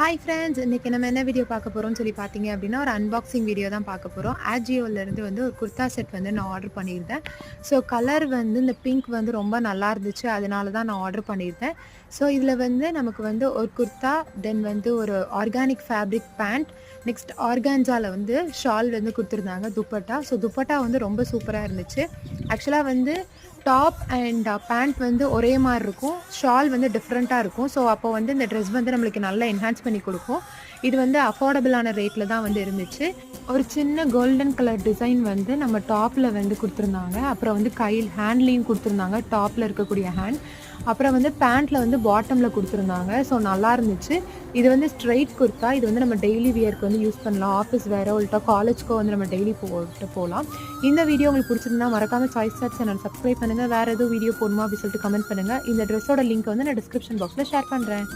Hi friends, இன்றைக்கி நம்ம என்ன வீடியோ பார்க்க போகிறோம்னு சொல்லி பார்த்தீங்க அப்படின்னா, ஒரு அன்பாக்சிங் வீடியோ தான் பார்க்க போகிறோம். ஆஜியோலேருந்து வந்து ஒரு குர்தா செட் வந்து நான் ஆர்டர் பண்ணியிருந்தேன். ஸோ கலர் வந்து இந்த பிங்க் வந்து ரொம்ப நல்லா இருந்துச்சு, அதனால தான் நான் ஆர்டர் பண்ணியிருந்தேன். ஸோ இதில் வந்து நமக்கு வந்து ஒரு குர்தா, தென் வந்து ஒரு ஆர்கானிக் ஃபேப்ரிக் பேண்ட், நெக்ஸ்ட் ஆர்கான்ஜாவில் வந்து ஷால் வந்து கொடுத்துருந்தாங்க, துப்பட்டா. ஸோ துப்பட்டா வந்து ரொம்ப சூப்பராக இருந்துச்சு. ஆக்சுவலாக வந்து டாப் அண்ட் பேண்ட் வந்து ஒரே மாதிரி இருக்கும், ஷால் வந்து டிஃப்ரெண்ட்டாக இருக்கும். ஸோ அப்போ வந்து இந்த ட்ரெஸ் வந்து நம்மளுக்கு நல்லா என்ஹான்ஸ் பண்ணி கொடுக்கும். இது வந்து அஃபோர்டபுளான ரேட்டில் தான் வந்து இருந்துச்சு. ஒரு சின்ன கோல்டன் கலர் டிசைன் வந்து நம்ம டாப்பில் வந்து கொடுத்துருந்தாங்க. அப்புறம் வந்து கையில் ஹேண்ட்லேயும் கொடுத்துருந்தாங்க, டாப்பில் இருக்கக்கூடிய ஹேண்ட். அப்புறம் வந்து பேண்ட்டில் வந்து பாட்டமில் கொடுத்துருந்தாங்க. ஸோ நல்லா இருந்துச்சு. இது வந்து ஸ்ட்ரெயிட் குர்த்தா. இது வந்து நம்ம டெய்லி வியர்க்கு வந்து யூஸ் பண்ணலாம், ஆஃபீஸ் வேறு இல்லட்டா காலேஜ்க்கோ வந்து நம்ம டெய்லி போகலாம். இந்த வீடியோ உங்களுக்கு பிடிச்சிருந்தா மறக்காமல் சாய்ஸ் சாட் சேனல் சப்ஸ்கிரைப் பண்ணுங்கள். வேறு எதுவும் வீடியோ போடணுமா அப்படின்னு சொல்லிட்டு கமெண்ட் பண்ணுங்கள். இந்த ட்ரெஸ்ஸோட லிங்க் வந்து நான் டிஸ்கிரிப்ஷன் பாக்ஸில் ஷேர் பண்ணுறேன்.